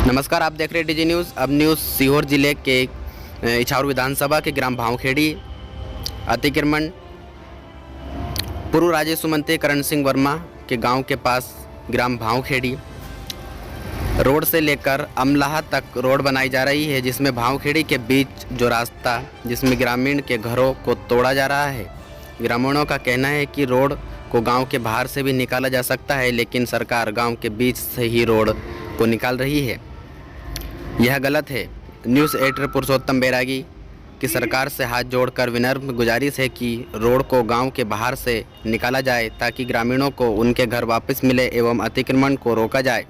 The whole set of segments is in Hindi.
नमस्कार, आप देख रहे हैं डीजी न्यूज़। अब न्यूज़ सीहोर जिले के इछावर विधानसभा के ग्राम भावखेड़ी अतिक्रमण पूर्व राजस्व मंत्री करण सिंह वर्मा के गांव के पास ग्राम भावखेड़ी रोड से लेकर अमलाहा तक रोड बनाई जा रही है, जिसमें भावखेड़ी के बीच जो रास्ता जिसमें ग्रामीण के घरों को तोड़ा जा रहा है। ग्रामीणों का कहना है कि रोड को गांव के बाहर से भी निकाला जा सकता है, लेकिन सरकार गांव के बीच से ही रोड को निकाल रही है। यह गलत है। न्यूज़ एडिटर पुरुषोत्तम बैरागी की सरकार से हाथ जोड़कर विनम्र गुजारिश है कि रोड को गांव के बाहर से निकाला जाए ताकि ग्रामीणों को उनके घर वापस मिले एवं अतिक्रमण को रोका जाए।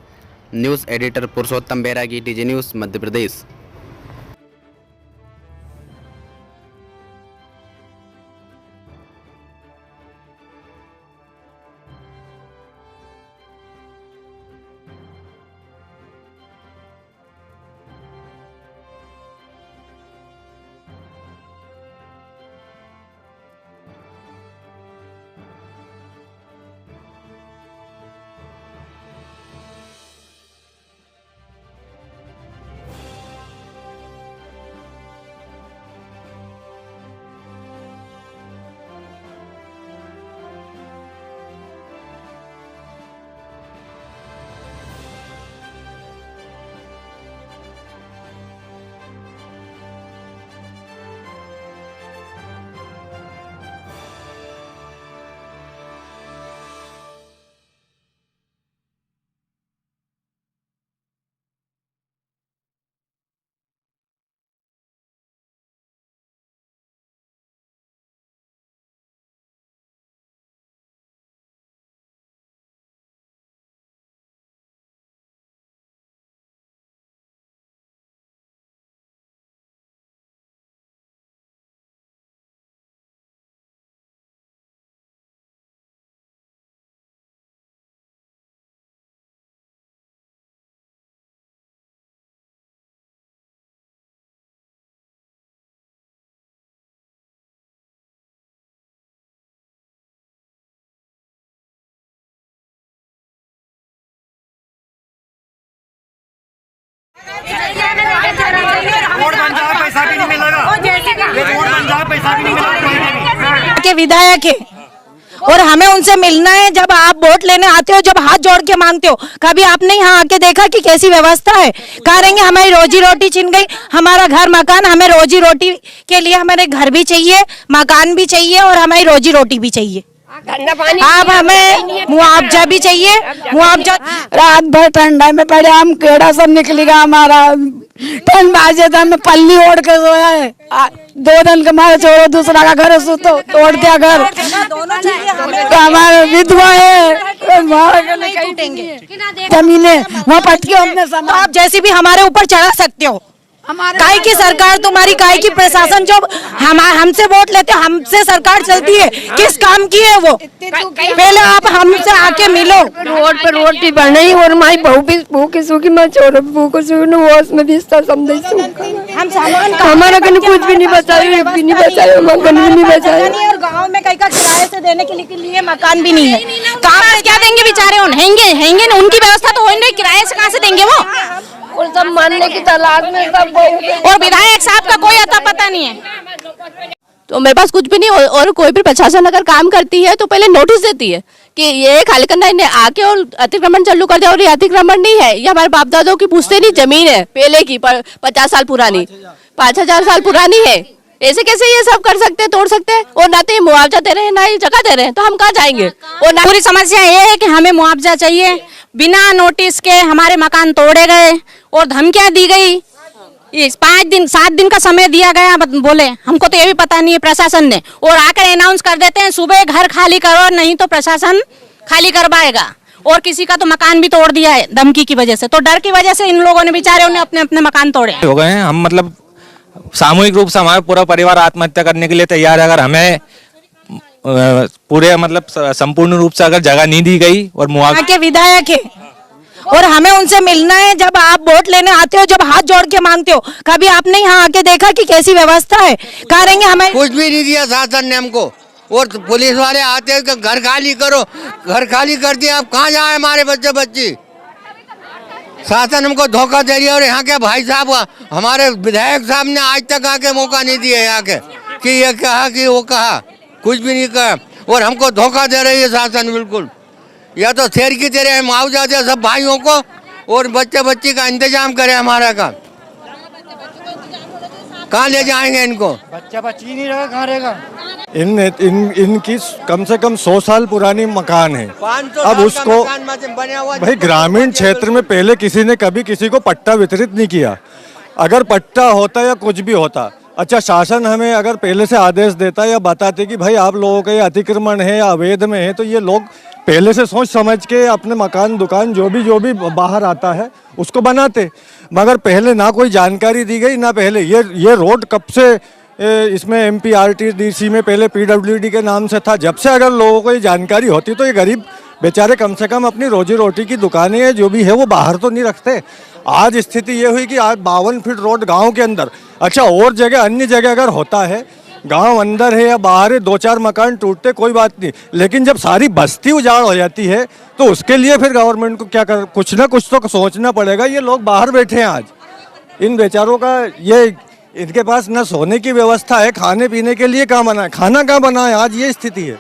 न्यूज़ एडिटर पुरुषोत्तम बैरागी, DG news, Madhya Pradesh. Road बन जाए पैसा भी नहीं मिलेगा। रोड बन जाए पैसा भी नहीं मिलेगा। के विधायक है और हमें उनसे मिलना है। जब आप वोट लेने आते हो, जब हाथ जोड़ के मांगते हो, कभी आपने यहाँ आके देखा कि कैसी व्यवस्था है? कहेंगे हमारी रोजी रोटी छिन गई, हमारा घर मकान, हमें रोजी रोटी के लिए हमारे घर भी चाहिए, मकान भी चाहिए और हमारी रोजी रोटी भी चाहिए। आप हमें मुआवजा भी चाहिए। मुआवजा रात भर ठंडा में पड़े, हम केड़ा सब निकलेगा हमारा। ठंड बाजे था, हमें पल्ली ओढ़ के सोया है। 2 दिन के मारे छोड़ो, दूसरा का घर सुतो तोड़ दिया घर। हमारे विधवा है, जमीने वहाँ पटकी हमने समा। आप जैसे भी हमारे ऊपर चढ़ा सकते हो। काय की सरकार तुम्हारी, काय की प्रशासन जो हमसे वोट लेते हो, हमसे सरकार चलती है, किस काम की है वो? पहले आप हमसे आके मिलो। रोड पर रोटी बन रही और हमारी बहू भी भूखी सूखी, मैं छोड़ो भूखी सूखी वो उसमें भी समझ हम सामान हमारा कहीं कुछ भी नहीं बचा, भी नहीं बचा, मकान भी नहीं बचा। और गाँव में कई का किराए से देने के लिए मकान भी नहीं है। कहाँ क्या देंगे बेचारे? हैंगे ना, उनकी व्यवस्था तो हो नहीं, किराए से कहाँ से देंगे वो? और सब मानने की तलाश में सब। और विधायक साहब का कोई अता पता नहीं है। तो मेरे पास कुछ भी नहीं। और कोई भी प्रशासन अगर काम करती है तो पहले नोटिस देती है कि ये खाली करना, इन्हें आके और अतिक्रमण चालू कर दिया। और ये अतिक्रमण नहीं है, ये हमारे बाप दादों की पूछते नहीं जमीन है, पहले की 50 साल पुरानी, 5000 साल पुरानी है। ऐसे कैसे ये सब कर सकते, तोड़ सकते हैं? और ना तो ये मुआवजा दे रहे हैं, ना ये जगह दे रहे हैं, तो हम कहाँ जाएंगे? और ना पूरी समस्या ये है कि हमें मुआवजा चाहिए। बिना नोटिस के हमारे मकान तोड़े गए और धमकियां दी गई। 7 दिन का समय दिया गया, बोले हमको तो ये भी पता नहीं है प्रशासन ने, और आकर अनाउंस कर देते हैं सुबह घर खाली करो, नहीं तो प्रशासन खाली करवाएगा। और किसी का तो मकान भी तोड़ दिया है धमकी की वजह से। तो डर की वजह से इन लोगों ने बेचारे उन्हें अपने अपने मकान तोड़े हो गए हैं। हम मतलब सामूहिक रूप से हमारा पूरा परिवार आत्महत्या करने के लिए तैयार है अगर हमें पूरे मतलब संपूर्ण रूप से अगर जगह नहीं दी गई और मुआवजा के विधायक है और हमें उनसे मिलना है। जब आप वोट लेने आते हो, जब हाथ जोड़ के मांगते हो, कभी आपने यहाँ आके देखा कि कैसी व्यवस्था है? कहेंगे हमें कुछ भी नहीं दिया शासन ने हमको। और पुलिस वाले आते हैं घर खाली करो, घर खाली कर दिया, अब कहाँ जाए हमारे बच्चे बच्ची? शासन हमको धोखा दे रही है। और यहाँ के भाई साहब, हमारे विधायक साहब ने आज तक आके मौका नहीं दिया यहाँ के कि ये कहा कि वो कहा, कुछ भी नहीं कहा। और हमको धोखा दे रही है शासन बिल्कुल। या तो शेर की तरह मुआवजा दे सब भाइयों को और बच्चे बच्ची का इंतजाम करे हमारा का। कहाँ ले जाएंगे इनको? बच्चा बच्ची नहीं रहा, कहाँ रहेगा? इनकी कम से कम 100 साल पुरानी मकान है। 500 अब साल उसको का मकान बना हुआ भाई ग्रामीण क्षेत्र में पहले किसी ने कभी किसी को पट्टा वितरित नहीं किया। अगर पट्टा होता या कुछ भी होता, अच्छा शासन हमें अगर पहले से आदेश देता या बताते कि भाई आप लोगों का ये अतिक्रमण है या अवैध में है, तो ये लोग पहले से सोच समझ के अपने मकान दुकान जो भी बाहर आता है उसको बनाते। मगर पहले ना कोई जानकारी दी गई, ना पहले ये रोड कब से इसमें MPRTDC में पहले PWD के नाम से था। जब से अगर लोगों को ये जानकारी होती तो ये गरीब बेचारे कम से कम अपनी रोजी रोटी की दुकानें है जो भी है वो बाहर तो नहीं रखते। आज स्थिति ये हुई कि आज 52 फीट रोड गांव के अंदर, अच्छा और जगह अन्य जगह अगर होता है, गांव अंदर है या बाहर है, 2-4 मकान टूटते कोई बात नहीं, लेकिन जब सारी बस्ती उजाड़ हो जाती है तो उसके लिए फिर गवर्नमेंट को क्या कर, कुछ ना कुछ तो सोचना पड़ेगा। ये लोग बाहर बैठे हैं आज, इन बेचारों का ये इनके पास न सोने की व्यवस्था है, खाने पीने के लिए कहाँ बना है, खाना कहाँ बना है, आज ये स्थिति है।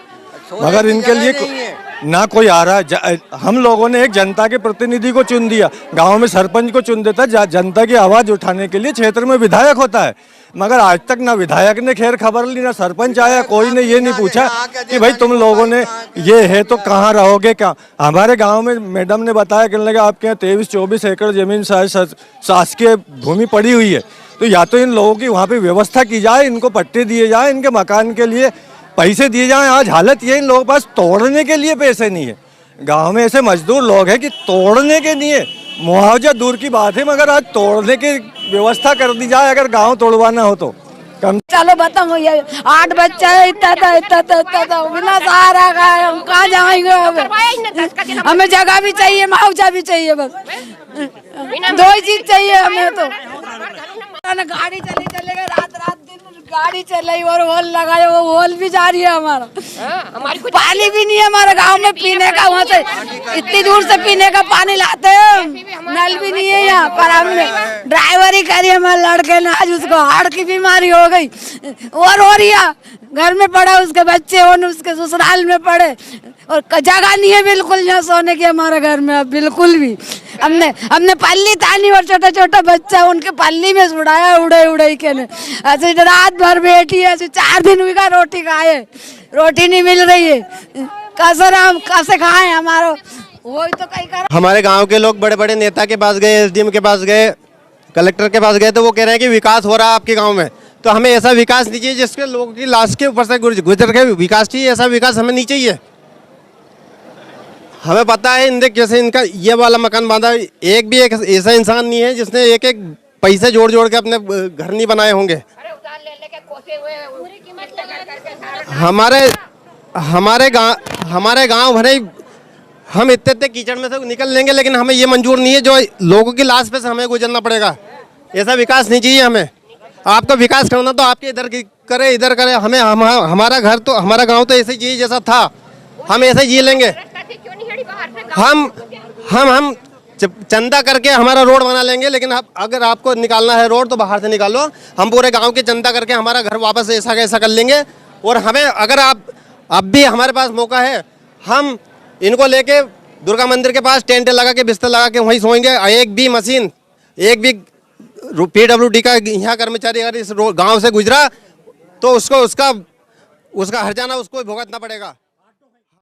मगर इनके लिए ना कोई आ रहा है। हम लोगों ने एक जनता के प्रतिनिधि को चुन दिया, गांव में सरपंच को चुन देता जनता की आवाज उठाने के लिए, क्षेत्र में विधायक होता है, मगर आज तक ना विधायक ने खैर खबर ली, ना सरपंच आया, कोई ने ये नहीं पूछा कि भाई तुम लोगों ने ये है तो कहाँ रहोगे क्या। हमारे गांव में मैडम ने बताया, कहने लगा आपके यहाँ 23-24 एकड़ जमीन शासकीय भूमि पड़ी हुई है, तो या तो इन लोगों की वहाँ पे व्यवस्था की जाए, इनको पट्टे दिए जाए, इनके मकान के लिए पैसे दिए जाएं। आज हालत ये इन लोगों के पास तोड़ने के लिए पैसे नहीं है। गांव में ऐसे मजदूर लोग हैं कि तोड़ने के नहीं है, मुआवजा दूर की बात है, मगर आज तोड़ने की व्यवस्था कर दी जाए अगर गांव तोड़वाना हो तो। कम चलो बताओ, ये 8 बच्चा है, इतना था बिना सहारा का है, हम कहाँ जाएंगे? हमें जगह भी चाहिए, मुआवजा भी चाहिए, बस 2 ही चीज चाहिए हमें तो। गाड़ी चलेगा रात दिन गाड़ी चलाई और होल लगाए, वो होल भी जा रही है हमारा। पानी भी नहीं है हमारे गांव में पीने का, वहाँ से इतनी दूर से पीने का पानी लाते हैं, नल भी नहीं है यहाँ पर। हमने ड्राइवरी करी हमारे लड़के ने, आज उसको हार्ट की बीमारी हो गई और हो रही है, घर में पड़ा, उसके बच्चे और उसके ससुराल में पड़े और जगह नहीं है बिल्कुल यहाँ सोने की हमारे घर में अब बिल्कुल भी। हमने पल्ली तानी और छोटा छोटा बच्चा उनके पल्ली में उड़ाया, उड़े के ने ऐसे रात भर बैठी है, ऐसे 4 दिन हुई का रोटी खाए, रोटी नहीं मिल रही है, कैसे खाए हमारा वही तो कहीं कर। हमारे गांव के लोग बड़े बड़े नेता के पास गए, SDM के पास गए, कलेक्टर के पास गए, तो वो कह रहे हैं कि विकास हो रहा है आपके गांव में। तो हमें ऐसा विकास नहीं चाहिए जिसके लोगों की लाश के ऊपर से गुजर के विकास चाहिए, ऐसा विकास हमें नहीं चाहिए। हमें पता है जैसे इनका ये वाला मकान बांधा, एक भी एक ऐसा इंसान नहीं है जिसने एक एक पैसे जोड़ के अपने घर नहीं बनाए होंगे। हमारे गांव भरे हम इतने कीचड़ में से निकल लेंगे, लेकिन हमें ये मंजूर नहीं है जो लोगों की लाश पे से हमें गुजरना पड़ेगा। ऐसा विकास नहीं चाहिए हमें। आपको विकास करना तो आपके इधर इधर करे, हमें हमारा घर तो हमारा गांव तो ऐसे ही जैसा था, हम ऐसे जी लेंगे। हम चंदा करके हमारा रोड बना लेंगे, लेकिन अगर आपको निकालना है रोड तो बाहर से निकालो। हम पूरे गांव के चंदा करके हमारा घर वापस ऐसा कर लेंगे। और हमें अगर अब भी हमारे पास मौका है, हम इनको लेके दुर्गा मंदिर के पास टेंट लगा के बिस्तर लगा के वहीं सोएंगे। एक भी मशीन, एक भी PWD का यहाँ कर्मचारी अगर इस गांव से गुजरा तो उसका हर्जाना उसको भुगतना पड़ेगा।